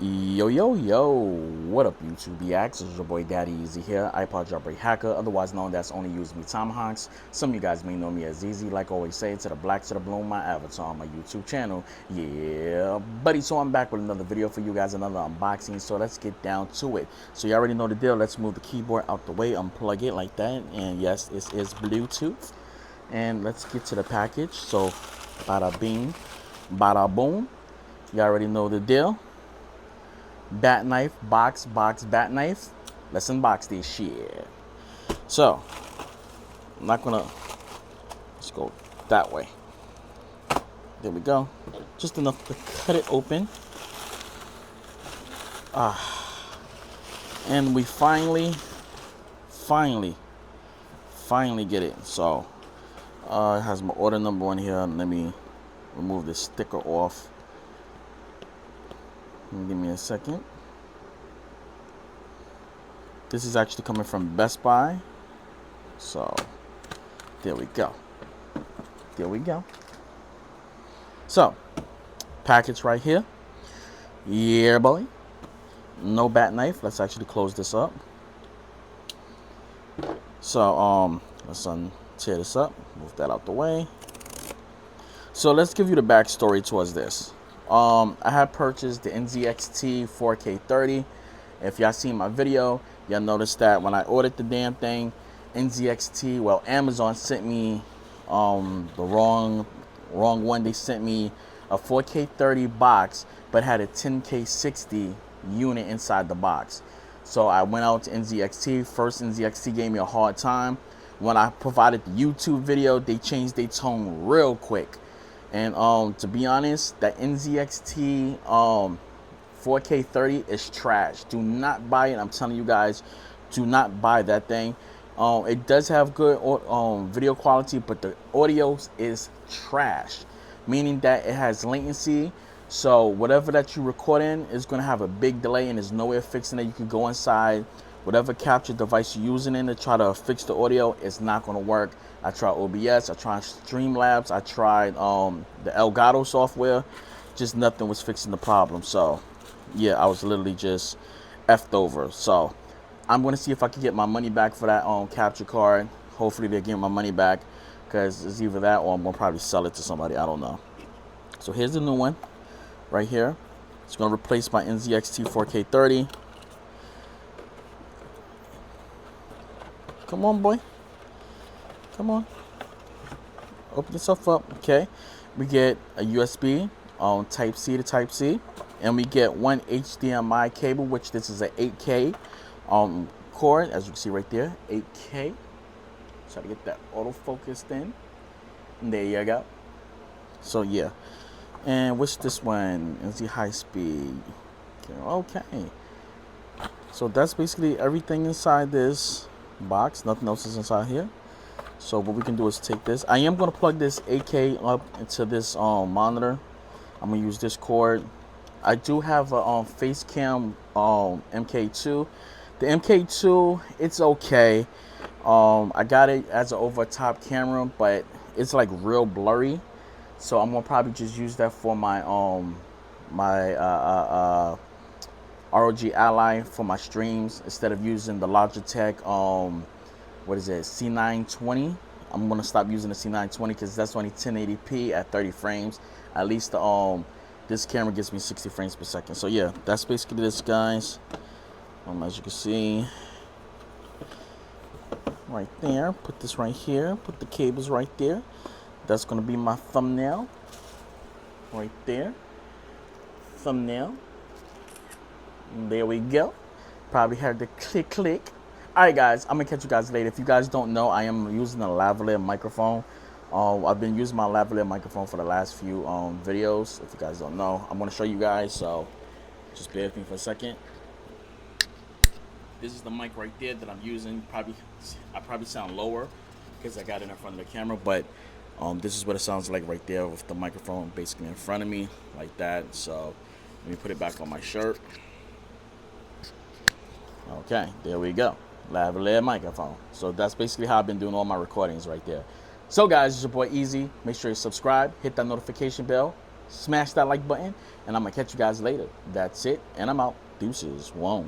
Yo, yo, yo, what up, YouTube BX? This is your boy Daddy Easy here, iPod jailbreak hacker, otherwise known as Only Use Me Tomahawks. Some of you guys may know me as Easy, like I always say, to the black to the blue, my avatar on my YouTube channel. Yeah, buddy, so I'm back with another video for you guys, another unboxing, so let's get down to it. So you already know the deal, let's move the keyboard out the way, unplug it like that, and yes, this is Bluetooth. And let's get to the package, so bada bing, bada boom, you already know the deal. Bat knife, box, bat knife. Let's unbox this shit. So, I'm not gonna, let's go that way. There we go. Just enough to cut it open. And we finally get it. So, it has my order number on here. Let me remove this sticker off. Give me a second. This is actually coming from Best Buy. So, there we go. There we go. So, package right here. Yeah, boy. No bat knife. Let's actually close this up. So, let's tear this up. Move that out the way. So, let's give you the backstory towards this. I had purchased the NZXT 4K30. If y'all seen my video, y'all noticed that when I ordered the damn thing, NZXT, well, Amazon sent me the wrong one. They sent me a 4K30 box, but had a 10K60 unit inside the box. So I went out to NZXT. First, NZXT gave me a hard time. When I provided the YouTube video, they changed their tone real quick. And to be honest, that NZXT 4K30 is trash. Do not buy it. I'm telling you guys, do not buy that thing. It does have good video quality, but the audio is trash, meaning that it has latency. So whatever that you record in is going to have a big delay, and there's no way of fixing it. You can go inside whatever capture device you're using in to try to fix the audio. It's not going to work. I tried OBS, I tried Streamlabs, I tried the Elgato software. Just nothing was fixing the problem. So yeah, I was literally just effed over. So I'm going to see if I can get my money back for that capture card. Hopefully they get my money back, because it's either that or I'm going to probably sell it to somebody. I don't know. So here's the new one right here. It's going to replace my NZXT 4K30. Come on, boy. Come on. Open yourself up. Okay. We get a USB Type C to Type C. And we get one HDMI cable, which this is an 8K cord, as you can see right there. 8K. Try to get that autofocused in. And there you go. So yeah. And what's this one? NZ high speed. Okay. So that's basically everything inside this box. Nothing else is inside here. So what we can do is take this. I am going to plug this 8K up into this monitor. I'm going to use this cord. I do have a Facecam MK2. The MK2, it's okay. I got it as an over-top camera, but it's like real blurry. So I'm going to probably just use that for my ROG Ally for my streams, instead of using the Logitech what is it, C920. I'm gonna stop using the C920 because that's only 1080p at 30 frames. At least the this camera gives me 60 frames per second. So yeah, that's basically this, guys. As you can see right there, put this right here, put the cables right there. That's gonna be my thumbnail right there. Thumbnail. And there we go. Probably heard the click. Alright guys, I'm going to catch you guys later. If you guys don't know, I am using a lavalier microphone. I've been using my lavalier microphone for the last few videos. If you guys don't know, I'm going to show you guys, so just bear with me for a second. This is the mic right there that I'm using. I probably sound lower because I got it in front of the camera, but this is what it sounds like right there with the microphone basically in front of me like that. So let me put it back on my shirt. Okay, there we go. Lavalier microphone. So that's basically how I've been doing all my recordings right there. So guys, it's your boy Easy. Make sure you subscribe, hit that notification bell, Smash that like button, and I'm going to catch you guys later. That's it, and I'm out. Deuces. Whoa.